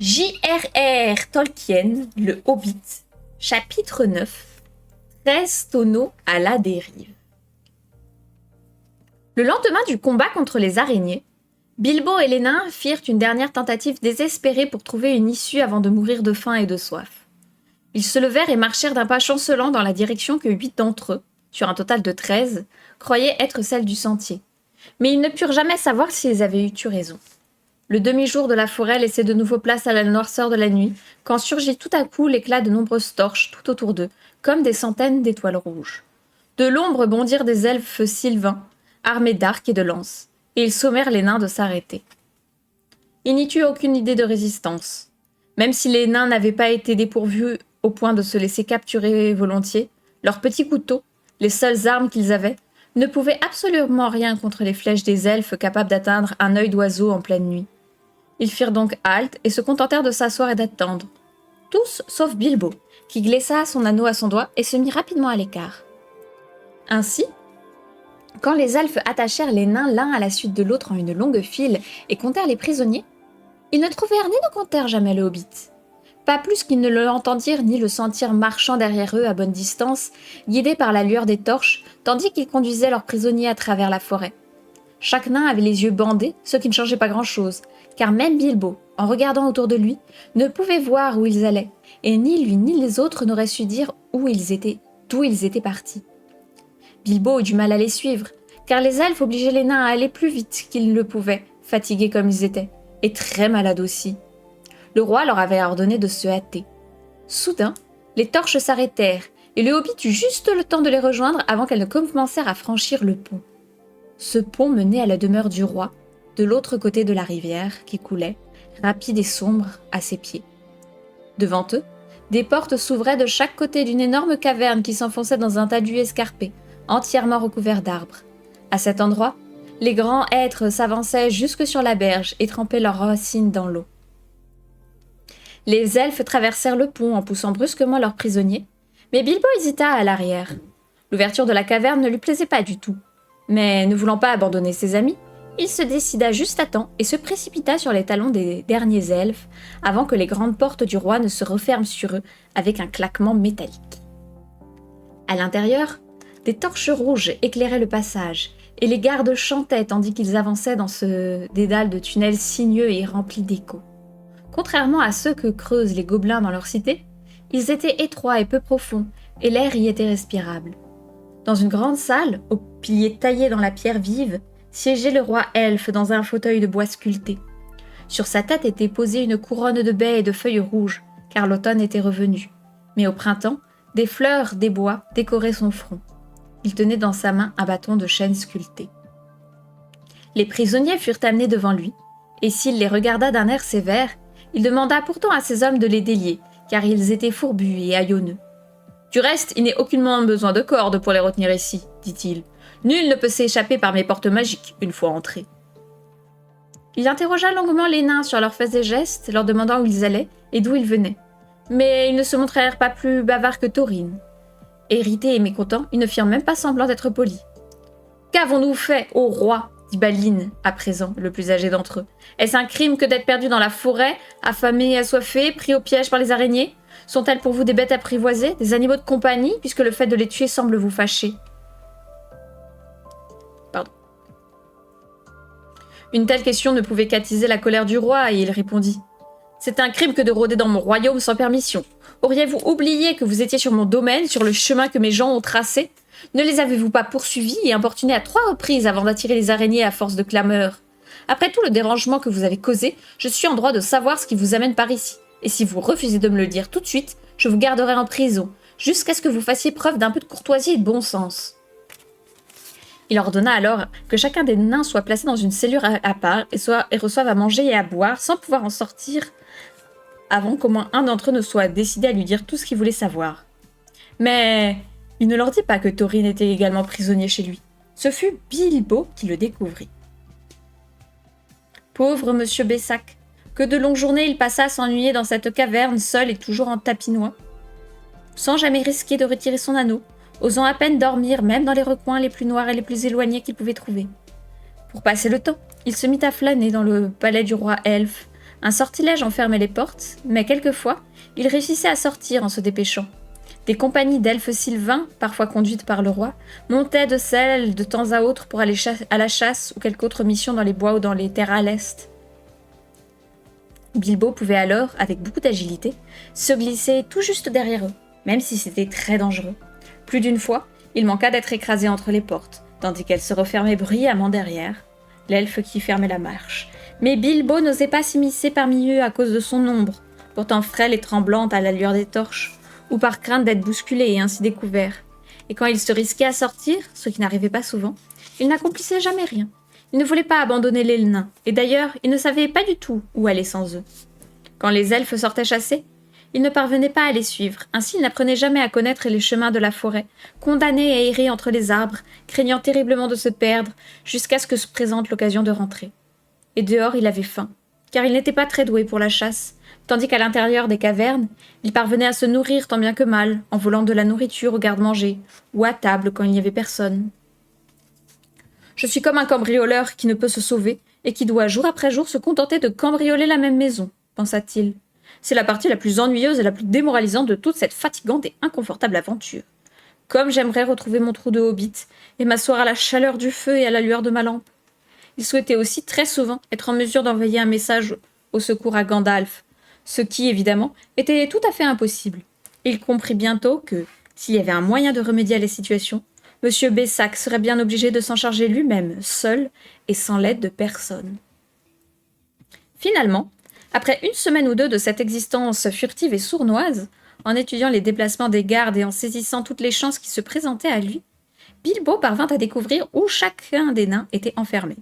J.R.R. Tolkien, le Hobbit, chapitre 9, 13 tonneaux à la dérive. Le lendemain du combat contre les araignées, Bilbo et les nains firent une dernière tentative désespérée pour trouver une issue avant de mourir de faim et de soif. Ils se levèrent et marchèrent d'un pas chancelant dans la direction que 8 d'entre eux, sur un total de 13, croyaient être celle du sentier. Mais ils ne purent jamais savoir s'ils avaient eu raison. Le demi-jour de la forêt laissait de nouveau place à la noirceur de la nuit, quand surgit tout à coup l'éclat de nombreuses torches tout autour d'eux, comme des centaines d'étoiles rouges. De l'ombre bondirent des elfes sylvains, armés d'arcs et de lances, et ils sommèrent les nains de s'arrêter. Il n'y eut aucune idée de résistance. Même si les nains n'avaient pas été dépourvus au point de se laisser capturer volontiers, leurs petits couteaux, les seules armes qu'ils avaient, ne pouvaient absolument rien contre les flèches des elfes capables d'atteindre un œil d'oiseau en pleine nuit. Ils firent donc halte et se contentèrent de s'asseoir et d'attendre. Tous sauf Bilbo, qui glissa son anneau à son doigt et se mit rapidement à l'écart. Ainsi, quand les elfes attachèrent les nains l'un à la suite de l'autre en une longue file et comptèrent les prisonniers, ils ne trouvèrent ni ne comptèrent jamais le hobbit. Pas plus qu'ils ne l'entendirent ni le sentirent marchant derrière eux à bonne distance, guidés par la lueur des torches, tandis qu'ils conduisaient leurs prisonniers à travers la forêt. Chaque nain avait les yeux bandés, ce qui ne changeait pas grand-chose, car même Bilbo, en regardant autour de lui, ne pouvait voir où ils allaient, et ni lui ni les autres n'auraient su dire d'où ils étaient partis. Bilbo eut du mal à les suivre, car les elfes obligeaient les nains à aller plus vite qu'ils ne le pouvaient, fatigués comme ils étaient, et très malades aussi. Le roi leur avait ordonné de se hâter. Soudain, les torches s'arrêtèrent, et le hobbit eut juste le temps de les rejoindre avant qu'elles ne commencèrent à franchir le pont. Ce pont menait à la demeure du roi, de l'autre côté de la rivière qui coulait, rapide et sombre, à ses pieds. Devant eux, des portes s'ouvraient de chaque côté d'une énorme caverne qui s'enfonçait dans un talus escarpé, entièrement recouvert d'arbres. À cet endroit, les grands hêtres s'avançaient jusque sur la berge et trempaient leurs racines dans l'eau. Les elfes traversèrent le pont en poussant brusquement leurs prisonniers, mais Bilbo hésita à l'arrière. L'ouverture de la caverne ne lui plaisait pas du tout. Mais ne voulant pas abandonner ses amis, il se décida juste à temps et se précipita sur les talons des derniers elfes avant que les grandes portes du roi ne se referment sur eux avec un claquement métallique. À l'intérieur, des torches rouges éclairaient le passage et les gardes chantaient tandis qu'ils avançaient dans ce dédale de tunnels sinueux et remplis d'échos. Contrairement à ceux que creusent les gobelins dans leur cité, ils étaient étroits et peu profonds et l'air y était respirable. Dans une grande salle, aux piliers taillés dans la pierre vive, siégeait le roi elfe dans un fauteuil de bois sculpté. Sur sa tête était posée une couronne de baies et de feuilles rouges, car l'automne était revenu. Mais au printemps, des fleurs des bois décoraient son front. Il tenait dans sa main un bâton de chêne sculpté. Les prisonniers furent amenés devant lui, et s'il les regarda d'un air sévère, il demanda pourtant à ses hommes de les délier, car ils étaient fourbus et haillonneux. « Du reste, il n'est aucunement besoin de cordes pour les retenir ici, dit-il. Nul ne peut s'échapper par mes portes magiques, une fois entrés. » Il interrogea longuement les nains sur leurs faits et gestes, leur demandant où ils allaient et d'où ils venaient. Mais ils ne se montrèrent pas plus bavards que Thorin. Irrités et mécontents, ils ne firent même pas semblant d'être polis. « Qu'avons-nous fait, ô roi ?» dit Balin, à présent, le plus âgé d'entre eux. « Est-ce un crime que d'être perdu dans la forêt, affamé et assoiffé, pris au piège par les araignées ? Sont-elles pour vous des bêtes apprivoisées, des animaux de compagnie, puisque le fait de les tuer semble vous fâcher ?» Une telle question ne pouvait qu'attiser la colère du roi, et il répondit « C'est un crime que de rôder dans mon royaume sans permission. Auriez-vous oublié que vous étiez sur mon domaine, sur le chemin que mes gens ont tracé ? Ne les avez-vous pas poursuivis et importunés à 3 reprises avant d'attirer les araignées à force de clameurs ? Après tout le dérangement que vous avez causé, je suis en droit de savoir ce qui vous amène par ici. Et si vous refusez de me le dire tout de suite, je vous garderai en prison, jusqu'à ce que vous fassiez preuve d'un peu de courtoisie et de bon sens. » Il ordonna alors que chacun des nains soit placé dans une cellule à part et reçoive à manger et à boire sans pouvoir en sortir avant qu'au moins un d'entre eux ne soit décidé à lui dire tout ce qu'il voulait savoir. Mais il ne leur dit pas que Thorin était également prisonnier chez lui. Ce fut Bilbo qui le découvrit. Pauvre monsieur Bessac, que de longues journées il passa à s'ennuyer dans cette caverne, seul et toujours en tapinois, sans jamais risquer de retirer son anneau, osant à peine dormir, même dans les recoins les plus noirs et les plus éloignés qu'il pouvait trouver. Pour passer le temps, il se mit à flâner dans le palais du roi elfe, Un sortilège enfermait les portes, mais quelquefois, ils réussissaient à sortir en se dépêchant. Des compagnies d'elfes sylvains, parfois conduites par le roi, montaient de selles de temps à autre pour aller à la chasse ou quelque autre mission dans les bois ou dans les terres à l'est. Bilbo pouvait alors, avec beaucoup d'agilité, se glisser tout juste derrière eux, même si c'était très dangereux. Plus d'une fois, il manqua d'être écrasé entre les portes, tandis qu'elles se refermaient bruyamment derrière, l'elfe qui fermait la marche. Mais Bilbo n'osait pas s'immiscer parmi eux à cause de son ombre, pourtant frêle et tremblante à la lueur des torches, ou par crainte d'être bousculé et ainsi découvert. Et quand il se risquait à sortir, ce qui n'arrivait pas souvent, il n'accomplissait jamais rien. Il ne voulait pas abandonner les nains, et d'ailleurs, il ne savait pas du tout où aller sans eux. Quand les elfes sortaient chasser, il ne parvenait pas à les suivre, ainsi il n'apprenait jamais à connaître les chemins de la forêt, condamné à errer entre les arbres, craignant terriblement de se perdre, jusqu'à ce que se présente l'occasion de rentrer. Et dehors, il avait faim, car il n'était pas très doué pour la chasse, tandis qu'à l'intérieur des cavernes, il parvenait à se nourrir tant bien que mal, en volant de la nourriture au garde-manger, ou à table quand il n'y avait personne. « Je suis comme un cambrioleur qui ne peut se sauver, et qui doit jour après jour se contenter de cambrioler la même maison, pensa-t-il. C'est la partie la plus ennuyeuse et la plus démoralisante de toute cette fatigante et inconfortable aventure. Comme j'aimerais retrouver mon trou de hobbit, et m'asseoir à la chaleur du feu et à la lueur de ma lampe. Il souhaitait aussi très souvent être en mesure d'envoyer un message au secours à Gandalf, ce qui, évidemment, était tout à fait impossible. Il comprit bientôt que, s'il y avait un moyen de remédier à la situation, M. Bessac serait bien obligé de s'en charger lui-même, seul, et sans l'aide de personne. Finalement, après une semaine ou deux de cette existence furtive et sournoise, en étudiant les déplacements des gardes et en saisissant toutes les chances qui se présentaient à lui, Bilbo parvint à découvrir où chacun des nains était enfermé.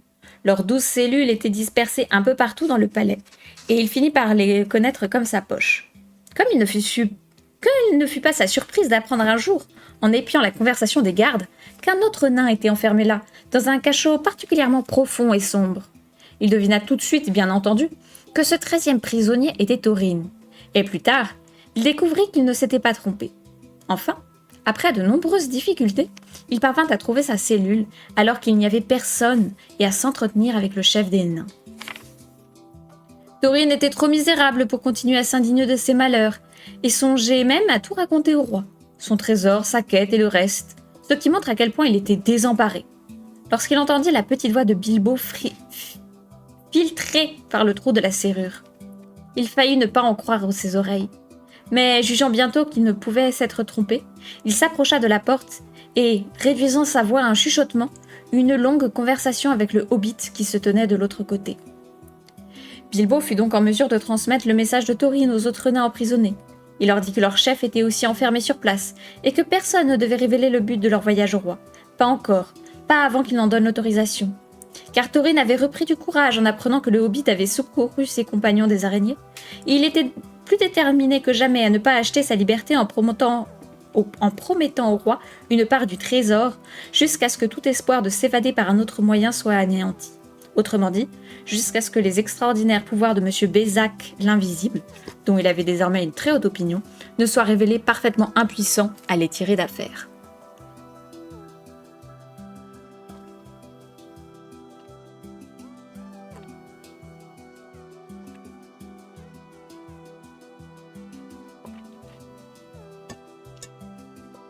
Leurs 12 cellules étaient dispersées un peu partout dans le palais, et il finit par les connaître comme sa poche. Comme il ne fut pas sa surprise d'apprendre un jour, en épiant la conversation des gardes, qu'un autre nain était enfermé là, dans un cachot particulièrement profond et sombre. Il devina tout de suite, bien entendu, que ce 13e prisonnier était Thorin. Et plus tard, il découvrit qu'il ne s'était pas trompé. Enfin, après de nombreuses difficultés, il parvint à trouver sa cellule alors qu'il n'y avait personne et à s'entretenir avec le chef des nains. Thorin était trop misérable pour continuer à s'indigner de ses malheurs et songeait même à tout raconter au roi, son trésor, sa quête et le reste, ce qui montre à quel point il était désemparé. Lorsqu'il entendit la petite voix de Bilbo filtrée par le trou de la serrure, il faillit ne pas en croire ses oreilles. Mais jugeant bientôt qu'il ne pouvait s'être trompé, il s'approcha de la porte et, réduisant sa voix à un chuchotement, eut une longue conversation avec le hobbit qui se tenait de l'autre côté. Bilbo fut donc en mesure de transmettre le message de Thorin aux autres nains emprisonnés. Il leur dit que leur chef était aussi enfermé sur place et que personne ne devait révéler le but de leur voyage au roi. Pas encore, pas avant qu'il n'en donne l'autorisation. Car Thorin avait repris du courage en apprenant que le hobbit avait secouru ses compagnons des araignées, et il était plus déterminé que jamais à ne pas acheter sa liberté en promettant au roi une part du trésor, jusqu'à ce que tout espoir de s'évader par un autre moyen soit anéanti. Autrement dit, jusqu'à ce que les extraordinaires pouvoirs de M. Bézac, l'invisible, dont il avait désormais une très haute opinion, ne soient révélés parfaitement impuissants à les tirer d'affaire.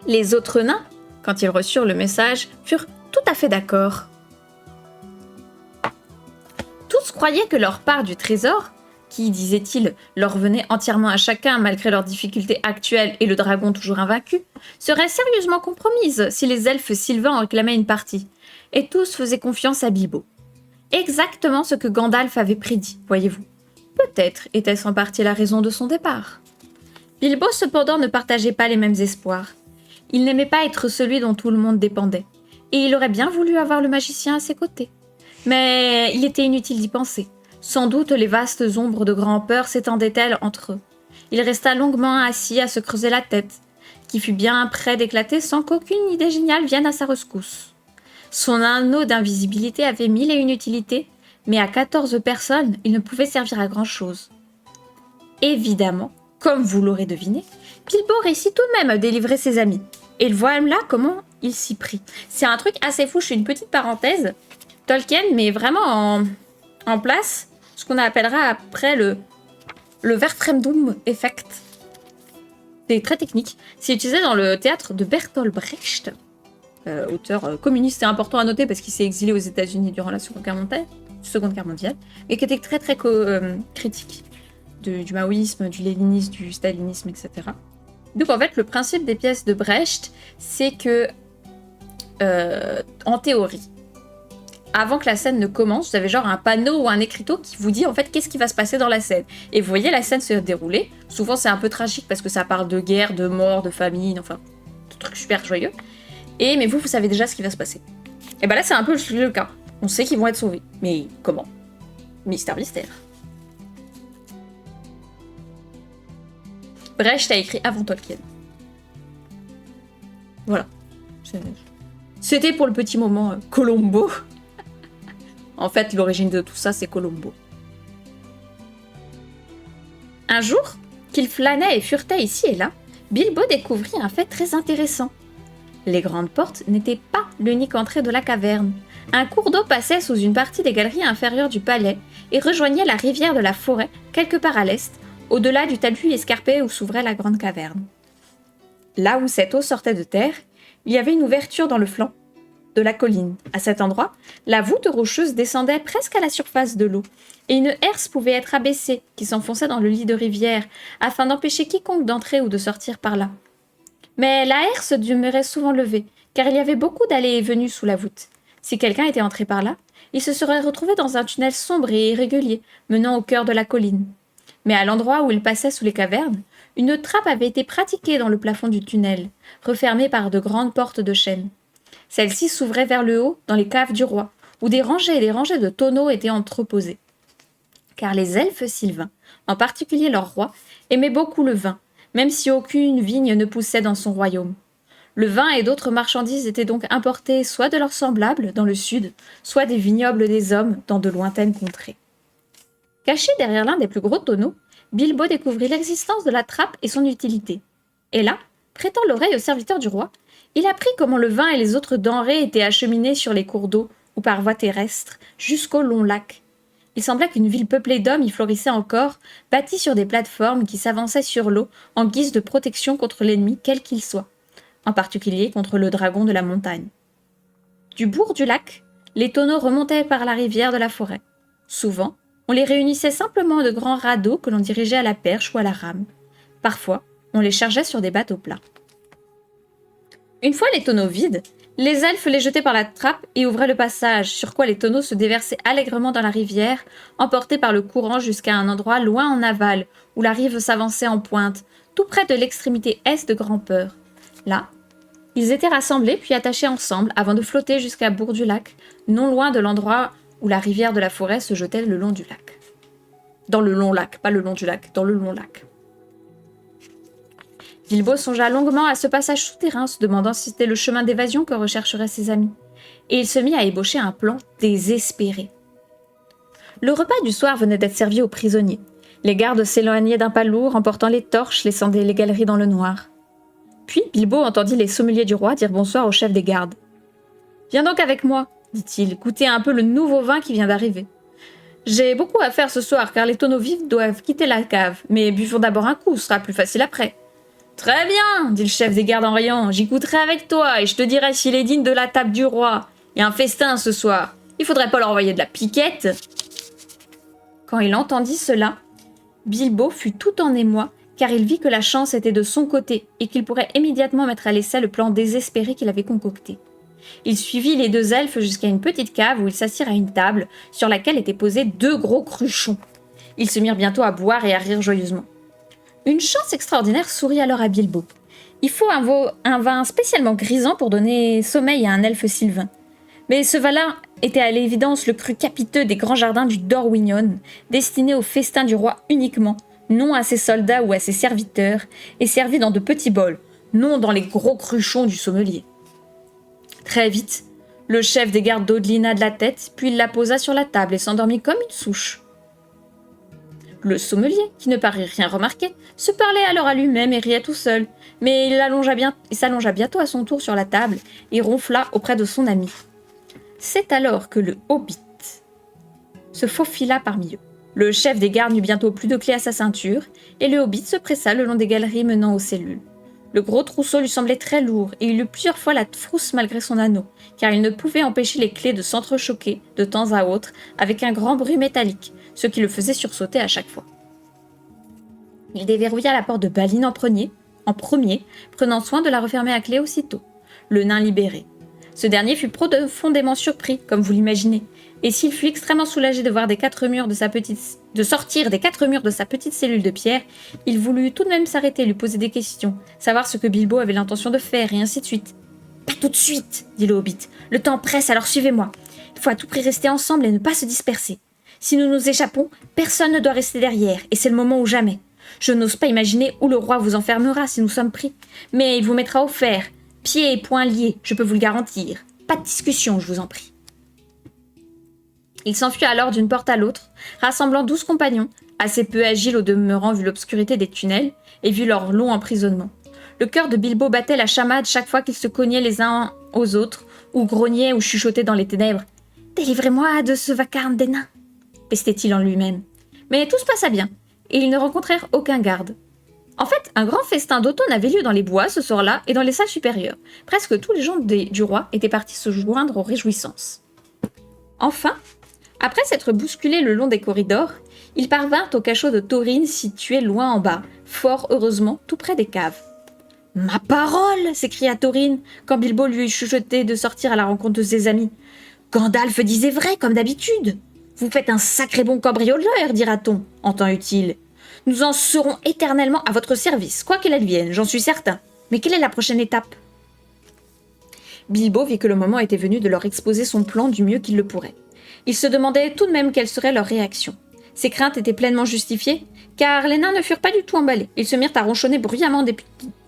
Les autres nains, quand ils reçurent le message, furent tout à fait d'accord. Tous croyaient que leur part du trésor, qui, disaient-ils, leur venait entièrement à chacun malgré leurs difficultés actuelles et le dragon toujours invaincu, serait sérieusement compromise si les elfes sylvains en réclamaient une partie, et tous faisaient confiance à Bilbo. Exactement ce que Gandalf avait prédit, voyez-vous. Peut-être était-ce en partie la raison de son départ. Bilbo cependant ne partageait pas les mêmes espoirs. Il n'aimait pas être celui dont tout le monde dépendait, et il aurait bien voulu avoir le magicien à ses côtés. Mais il était inutile d'y penser. Sans doute les vastes ombres de grand-peur s'étendaient-elles entre eux. Il resta longuement assis à se creuser la tête, qui fut bien près d'éclater sans qu'aucune idée géniale vienne à sa rescousse. Son anneau d'invisibilité avait 1001 utilités, mais à 14 personnes, il ne pouvait servir à grand-chose. Évidemment, comme vous l'aurez deviné, Bilbo réussit tout de même à délivrer ses amis. Et voilà comment il s'y prit. C'est un truc assez fou, je fais une petite parenthèse. Tolkien met vraiment en place ce qu'on appellera après le Verfremdung Effect. C'est très technique. C'est utilisé dans le théâtre de Bertolt Brecht, auteur communiste et important à noter parce qu'il s'est exilé aux États-Unis durant la Seconde Guerre mondiale, et qui était très critique du maoïsme, du léninisme, du stalinisme, etc. Donc en fait, le principe des pièces de Brecht, c'est que, en théorie, avant que la scène ne commence, vous avez genre un panneau ou un écriteau qui vous dit en fait qu'est-ce qui va se passer dans la scène. Et vous voyez la scène se dérouler. Souvent c'est un peu tragique parce que ça parle de guerre, de mort, de famine, enfin, de trucs super joyeux. Mais vous savez déjà ce qui va se passer. Et ben là c'est un peu le cas. On sait qu'ils vont être sauvés. Mais comment? Mystère. Brecht a écrit avant Tolkien. Voilà. C'était pour le petit moment Colombo. En fait, l'origine de tout ça, c'est Colombo. Un jour, qu'il flânait et furetait ici et là, Bilbo découvrit un fait très intéressant. Les grandes portes n'étaient pas l'unique entrée de la caverne. Un cours d'eau passait sous une partie des galeries inférieures du palais et rejoignait la rivière de la forêt, quelque part à l'est, au-delà du talus escarpé où s'ouvrait la grande caverne. Là où cette eau sortait de terre, il y avait une ouverture dans le flanc de la colline. À cet endroit, la voûte rocheuse descendait presque à la surface de l'eau, et une herse pouvait être abaissée, qui s'enfonçait dans le lit de rivière, afin d'empêcher quiconque d'entrer ou de sortir par là. Mais la herse demeurait souvent levée, car il y avait beaucoup d'allées et venues sous la voûte. Si quelqu'un était entré par là, il se serait retrouvé dans un tunnel sombre et irrégulier, menant au cœur de la colline. Mais à l'endroit où il passait sous les cavernes, une trappe avait été pratiquée dans le plafond du tunnel, refermée par de grandes portes de chêne. Celle-ci s'ouvrait vers le haut, dans les caves du roi, où des rangées et des rangées de tonneaux étaient entreposés. Car les elfes sylvains, en particulier leur roi, aimaient beaucoup le vin, même si aucune vigne ne poussait dans son royaume. Le vin et d'autres marchandises étaient donc importés soit de leurs semblables, dans le sud, soit des vignobles des hommes, dans de lointaines contrées. Caché derrière l'un des plus gros tonneaux, Bilbo découvrit l'existence de la trappe et son utilité. Et là, prêtant l'oreille au serviteur du roi, il apprit comment le vin et les autres denrées étaient acheminés sur les cours d'eau ou par voie terrestre jusqu'au long lac. Il semblait qu'une ville peuplée d'hommes y florissait encore, bâtie sur des plateformes qui s'avançaient sur l'eau en guise de protection contre l'ennemi quel qu'il soit, en particulier contre le dragon de la montagne. Du bourg du lac, les tonneaux remontaient par la rivière de la forêt. Souvent, on les réunissait simplement de grands radeaux que l'on dirigeait à la perche ou à la rame. Parfois, on les chargeait sur des bateaux plats. Une fois les tonneaux vides, les elfes les jetaient par la trappe et ouvraient le passage, sur quoi les tonneaux se déversaient allègrement dans la rivière, emportés par le courant jusqu'à un endroit loin en aval, où la rive s'avançait en pointe, tout près de l'extrémité est de Grand-Peur. Là, ils étaient rassemblés puis attachés ensemble avant de flotter jusqu'à Bourg-du-Lac, non loin de l'endroit où la rivière de la forêt se jetait le long du lac. Dans le long lac, pas le long du lac, dans le long lac. Bilbo songea longuement à ce passage souterrain, se demandant si c'était le chemin d'évasion que rechercheraient ses amis. Et il se mit à ébaucher un plan désespéré. Le repas du soir venait d'être servi aux prisonniers. Les gardes s'éloignaient d'un pas lourd, emportant les torches, laissant les galeries dans le noir. Puis Bilbo entendit les sommeliers du roi dire bonsoir au chef des gardes. « Viens donc avec moi, dit-il, goûter un peu le nouveau vin qui vient d'arriver. J'ai beaucoup à faire ce soir, car les tonneaux vifs doivent quitter la cave, mais buvons d'abord un coup, ce sera plus facile après. » « Très bien, dit le chef des gardes en riant, j'y goûterai avec toi, et je te dirai s'il est digne de la table du roi. Il y a un festin ce soir, il faudrait pas leur envoyer de la piquette. » Quand il entendit cela, Bilbo fut tout en émoi, car il vit que la chance était de son côté, et qu'il pourrait immédiatement mettre à l'essai le plan désespéré qu'il avait concocté. Il suivit les deux elfes jusqu'à une petite cave où ils s'assirent à une table, sur laquelle étaient posés 2 gros cruchons. Ils se mirent bientôt à boire et à rire joyeusement. Une chance extraordinaire sourit alors à Bilbo. Il faut un vin spécialement grisant pour donner sommeil à un elfe sylvain. Mais ce vin-là était à l'évidence le cru capiteux des grands jardins du Dorwinion, destiné au festin du roi uniquement, non à ses soldats ou à ses serviteurs, et servi dans de petits bols, non dans les gros cruchons du sommelier. Très vite, le chef des gardes dodelina de la tête, puis il la posa sur la table et s'endormit comme une souche. Le sommelier, qui ne parut rien remarquer, se parlait alors à lui-même et riait tout seul, mais il s'allongea bientôt à son tour sur la table et ronfla auprès de son ami. C'est alors que le hobbit se faufila parmi eux. Le chef des gardes n'eut bientôt plus de clé à sa ceinture, et le hobbit se pressa le long des galeries menant aux cellules. Le gros trousseau lui semblait très lourd, et il eut plusieurs fois la frousse malgré son anneau, car il ne pouvait empêcher les clés de s'entrechoquer, de temps à autre, avec un grand bruit métallique, ce qui le faisait sursauter à chaque fois. Il déverrouilla la porte de Balin en premier, prenant soin de la refermer à clé aussitôt. Le nain libéré. Ce dernier fut profondément surpris, comme vous l'imaginez, et s'il fut extrêmement soulagé de sortir des 4 murs de sa petite cellule de pierre, il voulut tout de même s'arrêter et lui poser des questions, savoir ce que Bilbo avait l'intention de faire, et ainsi de suite. « Pas tout de suite !» dit le hobbit. « Le temps presse, alors suivez-moi. Il faut à tout prix rester ensemble et ne pas se disperser. Si nous nous échappons, personne ne doit rester derrière, et c'est le moment ou jamais. Je n'ose pas imaginer où le roi vous enfermera si nous sommes pris, mais il vous mettra au fer, pieds et poings liés, je peux vous le garantir. Pas de discussion, je vous en prie. » Il s'enfuit alors d'une porte à l'autre, rassemblant 12 compagnons, assez peu agiles au demeurant vu l'obscurité des tunnels et vu leur long emprisonnement. Le cœur de Bilbo battait la chamade chaque fois qu'ils se cognaient les uns aux autres, ou grognaient ou chuchotaient dans les ténèbres. « Délivrez-moi de ce vacarme des nains !» pestait-il en lui-même. Mais tout se passa bien, et ils ne rencontrèrent aucun garde. En fait, un grand festin d'automne avait lieu dans les bois ce soir-là et dans les salles supérieures. Presque tous les gens du roi étaient partis se joindre aux réjouissances. Enfin, après s'être bousculés le long des corridors, ils parvinrent au cachot de Thorin situé loin en bas, fort heureusement tout près des caves. « Ma parole !» s'écria Thorin, quand Bilbo lui eut chuchoté de sortir à la rencontre de ses amis. « Gandalf disait vrai, comme d'habitude. Vous faites un sacré bon cambrioleur, dira-t-on, en temps utile. Nous en serons éternellement à votre service, quoi qu'il advienne, j'en suis certain. Mais quelle est la prochaine étape ?» Bilbo vit que le moment était venu de leur exposer son plan du mieux qu'il le pourrait. Il se demandait tout de même quelle serait leur réaction. Ses craintes étaient pleinement justifiées, car les nains ne furent pas du tout emballés. Ils se mirent à ronchonner bruyamment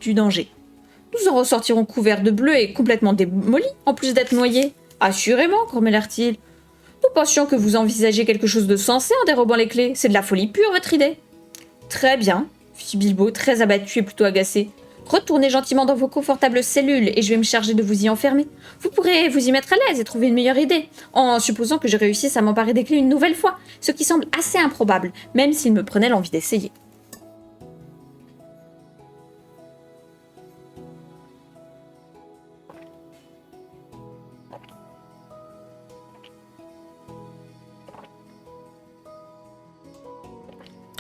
du danger. « Nous en ressortirons couverts de bleu et complètement démolis, en plus d'être noyés. »« Assurément, grommellèrent-ils. Nous pensions que vous envisagez quelque chose de sensé en dérobant les clés. C'est de la folie pure, votre idée. » « Très bien, » fit Bilbo, très abattu et plutôt agacé. « Retournez gentiment dans vos confortables cellules et je vais me charger de vous y enfermer. Vous pourrez vous y mettre à l'aise et trouver une meilleure idée, en supposant que je réussisse à m'emparer des clés une nouvelle fois, ce qui semble assez improbable, même s'il me prenait l'envie d'essayer. »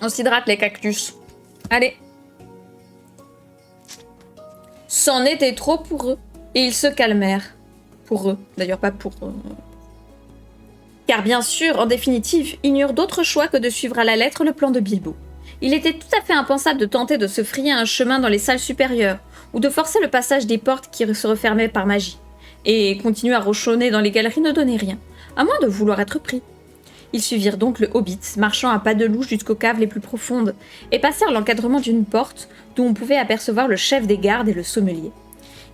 On s'hydrate les cactus. Allez. C'en était trop pour eux. Et ils se calmèrent. Pour eux. D'ailleurs, pas pour eux. Car bien sûr, en définitive, ils n'eurent d'autre choix que de suivre à la lettre le plan de Bilbo. Il était tout à fait impensable de tenter de se frayer un chemin dans les salles supérieures, ou de forcer le passage des portes qui se refermaient par magie. Et continuer à ronchonner dans les galeries ne donnait rien, à moins de vouloir être pris. Ils suivirent donc le hobbit, marchant à pas de loup jusqu'aux caves les plus profondes, et passèrent l'encadrement d'une porte d'où on pouvait apercevoir le chef des gardes et le sommelier.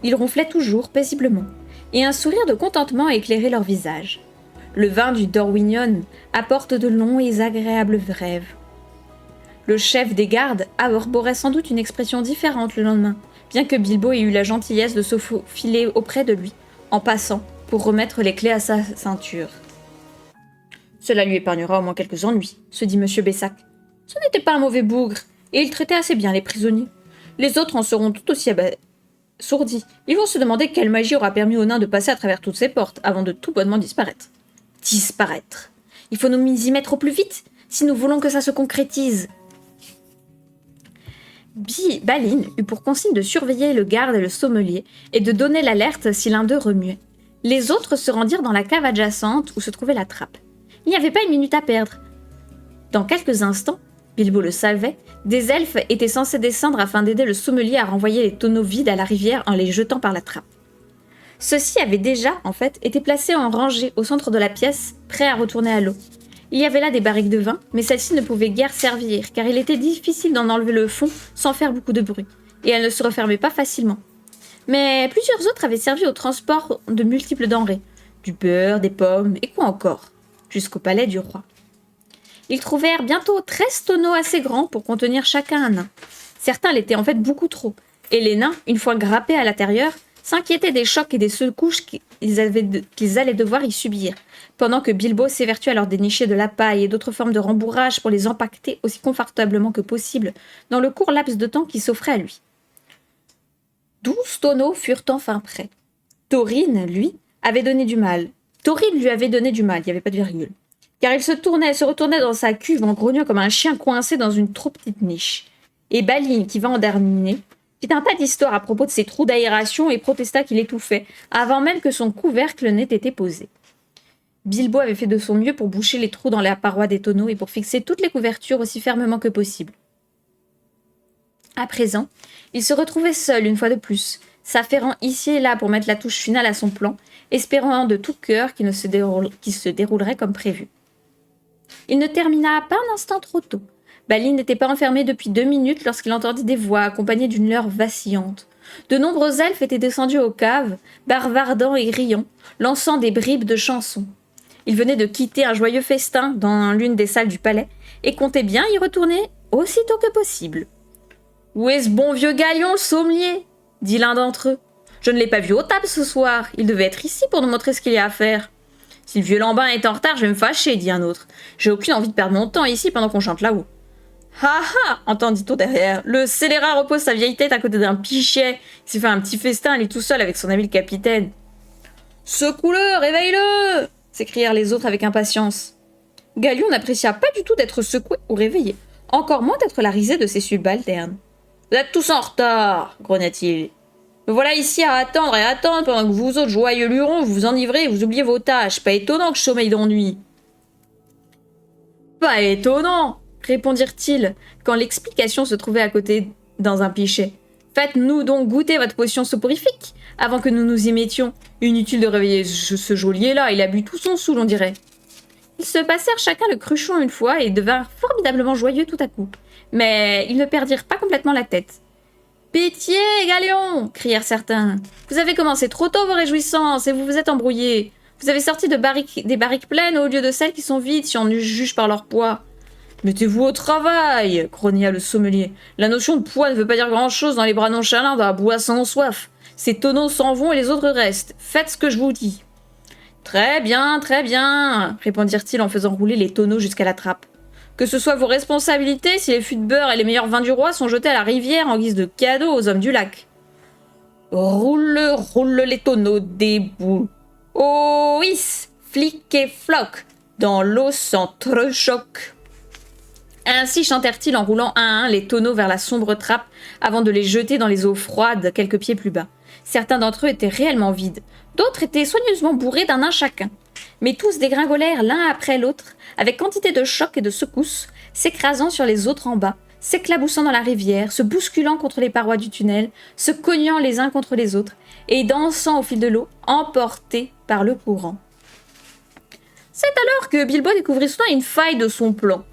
Ils ronflaient toujours, paisiblement, et un sourire de contentement éclairait leur visage. Le vin du Dorwinion apporte de longs et agréables rêves. Le chef des gardes arborait sans doute une expression différente le lendemain, bien que Bilbo ait eu la gentillesse de se faufiler auprès de lui, en passant, pour remettre les clés à sa ceinture. Cela lui épargnera au moins quelques ennuis, se dit M. Bessac. Ce n'était pas un mauvais bougre, et il traitait assez bien les prisonniers. Les autres en seront tout aussi abasourdis. Ils vont se demander quelle magie aura permis aux nains de passer à travers toutes ces portes, avant de tout bonnement disparaître. Disparaître. Il faut nous y mettre au plus vite, si nous voulons que ça se concrétise. Balin eut pour consigne de surveiller le garde et le sommelier, et de donner l'alerte si l'un d'eux remuait. Les autres se rendirent dans la cave adjacente où se trouvait la trappe. Il n'y avait pas une minute à perdre. Dans quelques instants, Bilbo le savait, des elfes étaient censés descendre afin d'aider le sommelier à renvoyer les tonneaux vides à la rivière en les jetant par la trappe. Ceux-ci avaient déjà, en fait, été placés en rangée au centre de la pièce, prêts à retourner à l'eau. Il y avait là des barriques de vin, mais celles-ci ne pouvaient guère servir, car il était difficile d'en enlever le fond sans faire beaucoup de bruit, et elles ne se refermaient pas facilement. Mais plusieurs autres avaient servi au transport de multiples denrées, du beurre, des pommes, et quoi encore, jusqu'au palais du roi. Ils trouvèrent bientôt 13 tonneaux assez grands pour contenir chacun un nain. Certains l'étaient en fait beaucoup trop, et les nains, une fois grappés à l'intérieur, s'inquiétaient des chocs et des secousses qu'ils allaient devoir y subir, pendant que Bilbo s'évertuait à leur dénicher de la paille et d'autres formes de rembourrage pour les empaqueter aussi confortablement que possible dans le court laps de temps qui s'offrait à lui. 12 tonneaux furent enfin prêts. Thorin, lui, avait donné du mal. Thorin lui avait donné du mal, il n'y avait pas de virgule. Car il se retournait dans sa cuve en grognant comme un chien coincé dans une trop petite niche. Et Balin, qui va en dernier, fit un tas d'histoires à propos de ses trous d'aération et protesta qu'il étouffait, avant même que son couvercle n'ait été posé. Bilbo avait fait de son mieux pour boucher les trous dans la paroi des tonneaux et pour fixer toutes les couvertures aussi fermement que possible. À présent, il se retrouvait seul une fois de plus, s'affairant ici et là pour mettre la touche finale à son plan, espérant de tout cœur qu'il se déroulerait comme prévu. Il ne termina pas un instant trop tôt. Balin n'était pas enfermé depuis 2 minutes lorsqu'il entendit des voix accompagnées d'une lueur vacillante. De nombreux elfes étaient descendus aux caves, bavardant et riant, lançant des bribes de chansons. Ils venaient de quitter un joyeux festin dans l'une des salles du palais et comptaient bien y retourner aussitôt que possible. « Où est ce bon vieux Galion, le sommelier ?» dit l'un d'entre eux. « Je ne l'ai pas vu aux tables ce soir. Il devait être ici pour nous montrer ce qu'il y a à faire. » « Si le vieux Lambin est en retard, je vais me fâcher, dit un autre. J'ai aucune envie de perdre mon temps ici pendant qu'on chante là-haut. Ha ha, entendit-on derrière. Le scélérat repose sa vieille tête à côté d'un pichet. Il s'est fait un petit festin, lui tout seul, avec son ami le capitaine. Secoue-le, réveille-le s'écrièrent les autres avec impatience. Galion n'apprécia pas du tout d'être secoué ou réveillé, encore moins d'être la risée de ses subalternes. Vous êtes tous en retard, grogna-t-il. Me voilà ici à attendre et attendre pendant que vous autres joyeux lurons vous vous enivrez et vous oubliez vos tâches. Pas étonnant que je sommeille d'ennui. Pas étonnant, répondirent-ils, quand l'explication se trouvait à côté dans un pichet. Faites-nous donc goûter votre potion soporifique, avant que nous nous y mettions. Inutile de réveiller ce geôlier-là, il a bu tout son saoul, on dirait. Ils se passèrent chacun le cruchon une fois et devinrent formidablement joyeux tout à coup. Mais ils ne perdirent pas complètement la tête. Pitié, Galion crièrent certains. Vous avez commencé trop tôt vos réjouissances et vous vous êtes embrouillés. Vous avez sorti des barriques pleines au lieu de celles qui sont vides si on juge par leur poids. Mettez-vous au travail, grogna le sommelier. La notion de poids ne veut pas dire grand-chose dans les bras nonchalants d'un bois sans soif. Ces tonneaux s'en vont et les autres restent. Faites ce que je vous dis. Très bien, répondirent-ils en faisant rouler les tonneaux jusqu'à la trappe. Que ce soit vos responsabilités si les fûts de beurre et les meilleurs vins du roi sont jetés à la rivière en guise de cadeau aux hommes du lac. Roule les tonneaux des bouts. Oh, hiss, flic et floc, dans l'eau s'entrechoque. Ainsi chantèrent-ils en roulant un à un les tonneaux vers la sombre trappe avant de les jeter dans les eaux froides quelques pieds plus bas. Certains d'entre eux étaient réellement vides, d'autres étaient soigneusement bourrés d'un chacun. Mais tous dégringolèrent l'un après l'autre, avec quantité de chocs et de secousses, s'écrasant sur les autres en bas, s'éclaboussant dans la rivière, se bousculant contre les parois du tunnel, se cognant les uns contre les autres, et dansant au fil de l'eau, emportés par le courant. C'est alors que Bilbo découvrit soudain une faille de son plan.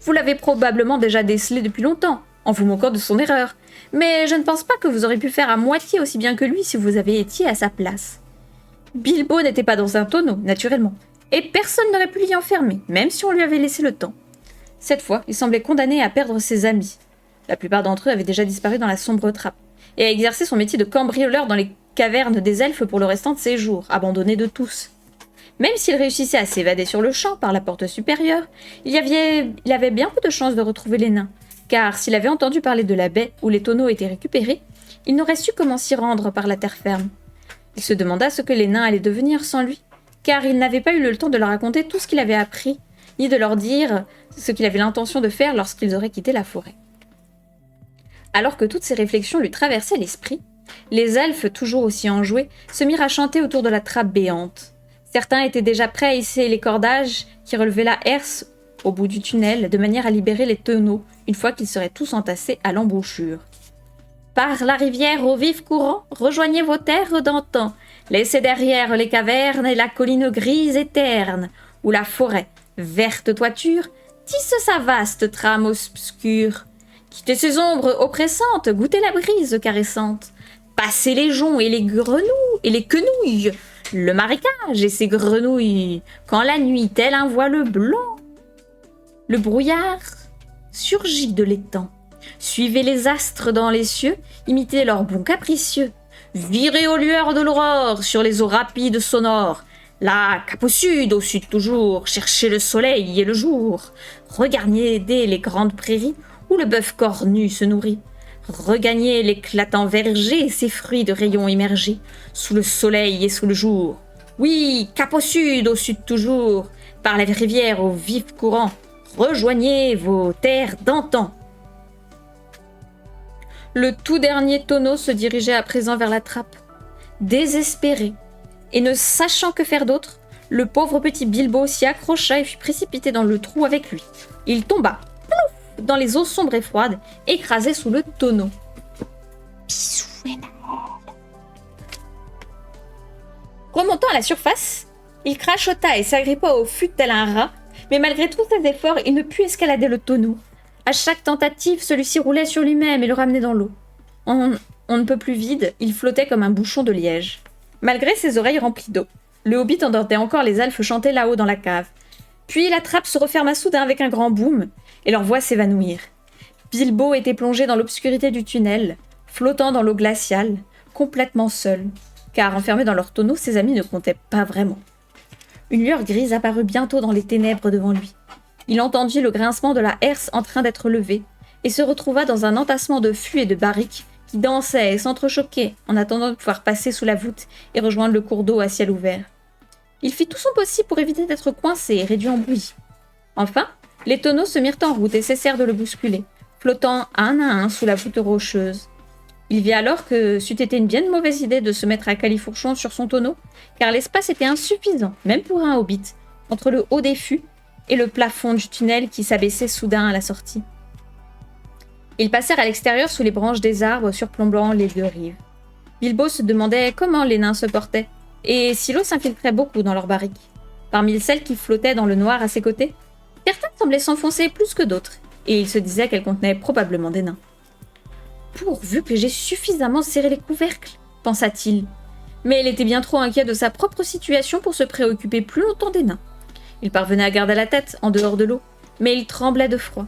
Vous l'avez probablement déjà décelé depuis longtemps, en vous moquant de son erreur, mais je ne pense pas que vous auriez pu faire à moitié aussi bien que lui si vous avez été à sa place. Bilbo n'était pas dans un tonneau, naturellement, et personne n'aurait pu l'y enfermer, même si on lui avait laissé le temps. Cette fois, il semblait condamné à perdre ses amis. La plupart d'entre eux avaient déjà disparu dans la sombre trappe, et à exercer son métier de cambrioleur dans les cavernes des elfes pour le restant de ses jours, abandonné de tous. Même s'il réussissait à s'évader sur le champ par la porte supérieure, il avait bien peu de chances de retrouver les nains, car s'il avait entendu parler de la baie où les tonneaux étaient récupérés, il n'aurait su comment s'y rendre par la terre ferme. Il se demanda ce que les nains allaient devenir sans lui, car il n'avait pas eu le temps de leur raconter tout ce qu'il avait appris, ni de leur dire ce qu'il avait l'intention de faire lorsqu'ils auraient quitté la forêt. Alors que toutes ces réflexions lui traversaient l'esprit, les elfes, toujours aussi enjoués, se mirent à chanter autour de la trappe béante. Certains étaient déjà prêts à hisser les cordages qui relevaient la herse au bout du tunnel, de manière à libérer les tonneaux, une fois qu'ils seraient tous entassés à l'embouchure. Par la rivière au vif courant, rejoignez vos terres d'antan. Laissez derrière les cavernes et la colline grise et terne, où la forêt, verte toiture, tisse sa vaste trame obscure. Quittez ces ombres oppressantes, goûtez la brise caressante. Passez les joncs et les grenouilles et les quenouilles, le marécage et ses grenouilles, quand la nuit, tel un voile blanc, le brouillard surgit de l'étang. Suivez les astres dans les cieux, imitez leurs bonds capricieux. Virez aux lueurs de l'aurore sur les eaux rapides sonores. Là, cap au sud toujours, cherchez le soleil et le jour. Regagnez les grandes prairies où le bœuf cornu se nourrit. Regagnez l'éclatant verger et ses fruits de rayons immergés sous le soleil et sous le jour. Oui, cap au sud toujours, par les rivières au vif courant. Rejoignez vos terres d'antan. Le tout dernier tonneau se dirigeait à présent vers la trappe. Désespéré, et ne sachant que faire d'autre, le pauvre petit Bilbo s'y accrocha et fut précipité dans le trou avec lui. Il tomba, plouf, dans les eaux sombres et froides, écrasé sous le tonneau. Bisous, Emma. Remontant à la surface, il crachota et s'agrippa au fût tel un rat, mais malgré tous ses efforts, il ne put escalader le tonneau. À chaque tentative, celui-ci roulait sur lui-même et le ramenait dans l'eau. On ne peut plus vide, il flottait comme un bouchon de liège. Malgré ses oreilles remplies d'eau, le hobbit entendait encore les elfes chanter là-haut dans la cave. Puis la trappe se referma soudain avec un grand boom, et leurs voix s'évanouirent. Bilbo était plongé dans l'obscurité du tunnel, flottant dans l'eau glaciale, complètement seul, car enfermé dans leur tonneau, ses amis ne comptaient pas vraiment. Une lueur grise apparut bientôt dans les ténèbres devant lui. Il entendit le grincement de la herse en train d'être levée, et se retrouva dans un entassement de fûts et de barriques qui dansaient et s'entrechoquaient en attendant de pouvoir passer sous la voûte et rejoindre le cours d'eau à ciel ouvert. Il fit tout son possible pour éviter d'être coincé et réduit en bouillie. Enfin, les tonneaux se mirent en route et cessèrent de le bousculer, flottant un à un sous la voûte rocheuse. Il vit alors que c'eût été une bien mauvaise idée de se mettre à califourchon sur son tonneau, car l'espace était insuffisant, même pour un hobbit, entre le haut des fûts et le plafond du tunnel qui s'abaissait soudain à la sortie. Ils passèrent à l'extérieur sous les branches des arbres surplombant les deux rives. Bilbo se demandait comment les nains se portaient, et si l'eau s'infiltrait beaucoup dans leurs barriques. Parmi celles qui flottaient dans le noir à ses côtés, certaines semblaient s'enfoncer plus que d'autres, et il se disait qu'elles contenaient probablement des nains. « Pourvu que j'ai suffisamment serré les couvercles !» pensa-t-il. Mais il était bien trop inquiet de sa propre situation pour se préoccuper plus longtemps des nains. Il parvenait à garder la tête en dehors de l'eau, mais il tremblait de froid.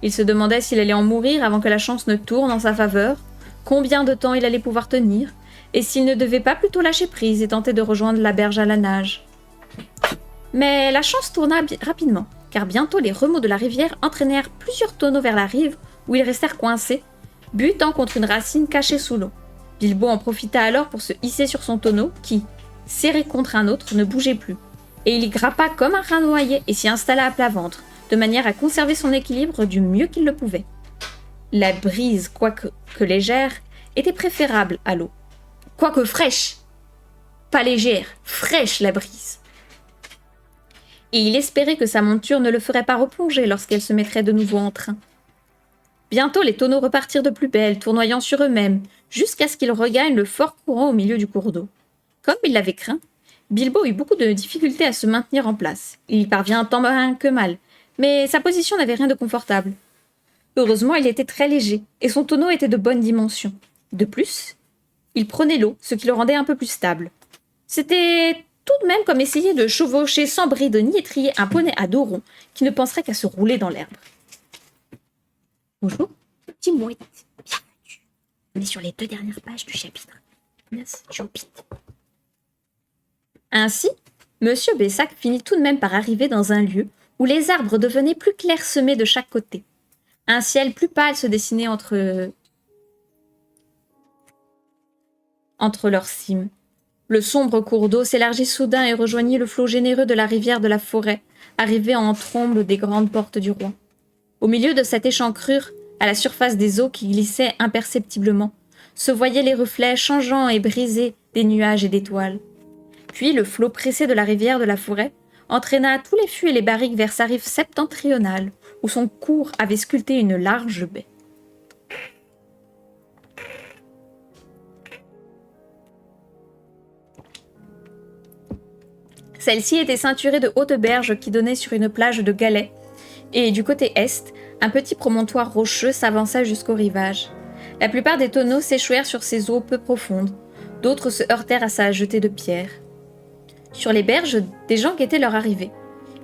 Il se demandait s'il allait en mourir avant que la chance ne tourne en sa faveur, combien de temps il allait pouvoir tenir, et s'il ne devait pas plutôt lâcher prise et tenter de rejoindre la berge à la nage. Mais la chance tourna rapidement, car bientôt les remous de la rivière entraînèrent plusieurs tonneaux vers la rive, où ils restèrent coincés, butant contre une racine cachée sous l'eau. Bilbo en profita alors pour se hisser sur son tonneau, qui, serré contre un autre, ne bougeait plus, et il y grappa comme un rat noyé et s'y installa à plat ventre, de manière à conserver son équilibre du mieux qu'il le pouvait. La brise, quoique légère, était préférable à l'eau. Quoique fraîche. Pas légère, fraîche la brise. Et il espérait que sa monture ne le ferait pas replonger lorsqu'elle se mettrait de nouveau en train. Bientôt les tonneaux repartirent de plus belle, tournoyant sur eux-mêmes, jusqu'à ce qu'ils regagnent le fort courant au milieu du cours d'eau. Comme il l'avait craint, Bilbo eut beaucoup de difficultés à se maintenir en place. Il y parvint tant bien que mal, mais sa position n'avait rien de confortable. Heureusement, il était très léger, et son tonneau était de bonne dimension. De plus, il prenait l'eau, ce qui le rendait un peu plus stable. C'était tout de même comme essayer de chevaucher sans bride ni étrier un poney à dos rond qui ne penserait qu'à se rouler dans l'herbe. Bonjour, petit mouette, bienvenue. On est sur les 2 dernières pages du chapitre 9 du Hobbit. Ainsi, Monsieur Bessac finit tout de même par arriver dans un lieu où les arbres devenaient plus clairsemés de chaque côté. Un ciel plus pâle se dessinait entre leurs cimes. Le sombre cours d'eau s'élargit soudain et rejoignit le flot généreux de la rivière de la forêt, arrivé en trombe des grandes portes du roi. Au milieu de cette échancrure, à la surface des eaux qui glissaient imperceptiblement, se voyaient les reflets changeants et brisés des nuages et d'étoiles. Puis le flot pressé de la rivière de la forêt entraîna tous les fûts et les barriques vers sa rive septentrionale, où son cours avait sculpté une large baie. Celle-ci était ceinturée de hautes berges qui donnaient sur une plage de galets, et du côté est, un petit promontoire rocheux s'avança jusqu'au rivage. La plupart des tonneaux s'échouèrent sur ces eaux peu profondes, d'autres se heurtèrent à sa jetée de pierres. Sur les berges, des gens guettaient leur arrivée.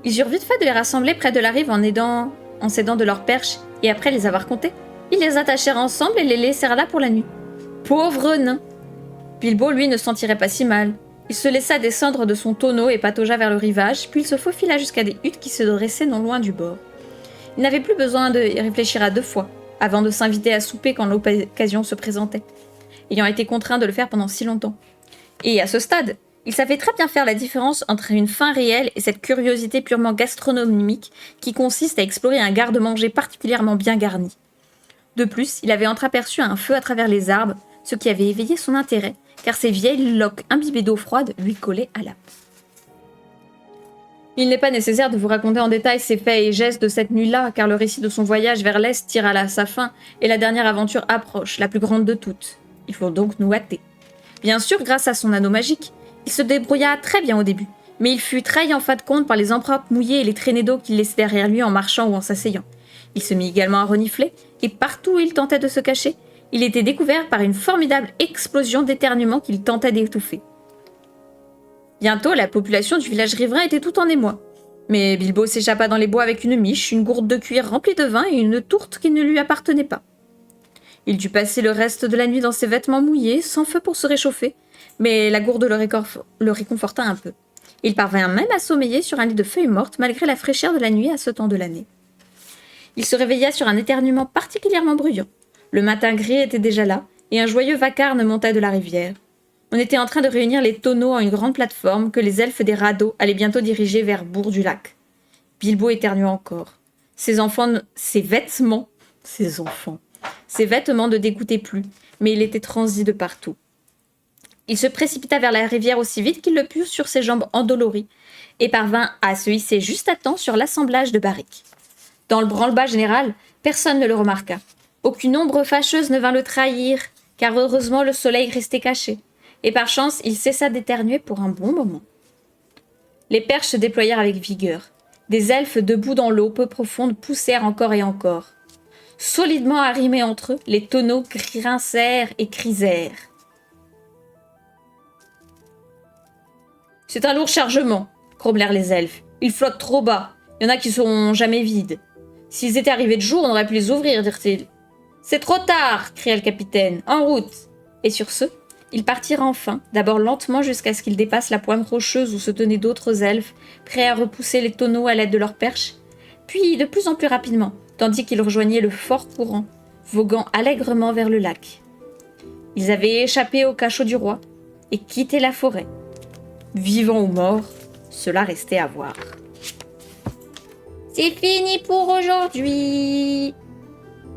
Ils eurent vite fait de les rassembler près de la rive en s'aidant de leurs perches, et après les avoir comptés, ils les attachèrent ensemble et les laissèrent là pour la nuit. Pauvres nains! Bilbo, lui, ne s'en tirait pas si mal. Il se laissa descendre de son tonneau et pataugea vers le rivage, puis il se faufila jusqu'à des huttes qui se dressaient non loin du bord. Il n'avait plus besoin de réfléchir à 2 fois, avant de s'inviter à souper quand l'occasion se présentait, ayant été contraint de le faire pendant si longtemps. Et à ce stade, il savait très bien faire la différence entre une faim réelle et cette curiosité purement gastronomique qui consiste à explorer un garde-manger particulièrement bien garni. De plus, il avait entreaperçu un feu à travers les arbres, ce qui avait éveillé son intérêt, car ses vieilles loques imbibées d'eau froide lui collaient à la peau. Il n'est pas nécessaire de vous raconter en détail ses faits et gestes de cette nuit-là, car le récit de son voyage vers l'Est tire à sa fin, et la dernière aventure approche, la plus grande de toutes. Il faut donc nous hâter. Bien sûr, grâce à son anneau magique, il se débrouilla très bien au début, mais il fut trahi en fin de compte par les empreintes mouillées et les traînées d'eau qu'il laissait derrière lui en marchant ou en s'asseyant. Il se mit également à renifler, et partout où il tentait de se cacher, il était découvert par une formidable explosion d'éternuements qu'il tentait d'étouffer. Bientôt, la population du village riverain était tout en émoi. Mais Bilbo s'échappa dans les bois avec une miche, une gourde de cuir remplie de vin et une tourte qui ne lui appartenait pas. Il dut passer le reste de la nuit dans ses vêtements mouillés, sans feu pour se réchauffer, mais la gourde le réconforta un peu. Il parvint même à sommeiller sur un lit de feuilles mortes malgré la fraîcheur de la nuit à ce temps de l'année. Il se réveilla sur un éternuement particulièrement bruyant. Le matin gris était déjà là, et un joyeux vacarme montait de la rivière. On était en train de réunir les tonneaux en une grande plateforme que les elfes des radeaux allaient bientôt diriger vers Bourg du Lac. Bilbo éternua encore. Ses vêtements ne dégoûtaient plus, mais il était transi de partout. Il se précipita vers la rivière aussi vite qu'il le put sur ses jambes endolories, et parvint à se hisser juste à temps sur l'assemblage de barriques. Dans le branle-bas général, personne ne le remarqua. Aucune ombre fâcheuse ne vint le trahir, car heureusement le soleil restait caché, et par chance il cessa d'éternuer pour un bon moment. Les perches se déployèrent avec vigueur. Des elfes debout dans l'eau peu profonde poussèrent encore et encore. Solidement arrimés entre eux, les tonneaux grincèrent et crisèrent. « C'est un lourd chargement, » grommelèrent les elfes. « Ils flottent trop bas. Il y en a qui seront jamais vides. S'ils étaient arrivés de jour, on aurait pu les ouvrir, dirent-ils. »« C'est trop tard !» cria le capitaine. « En route !» Et sur ce, ils partirent enfin, d'abord lentement jusqu'à ce qu'ils dépassent la pointe rocheuse où se tenaient d'autres elfes, prêts à repousser les tonneaux à l'aide de leurs perches, puis de plus en plus rapidement, tandis qu'ils rejoignaient le fort courant, voguant allègrement vers le lac. Ils avaient échappé au cachot du roi et quitté la forêt. Vivants ou morts, cela restait à voir. C'est fini pour aujourd'hui.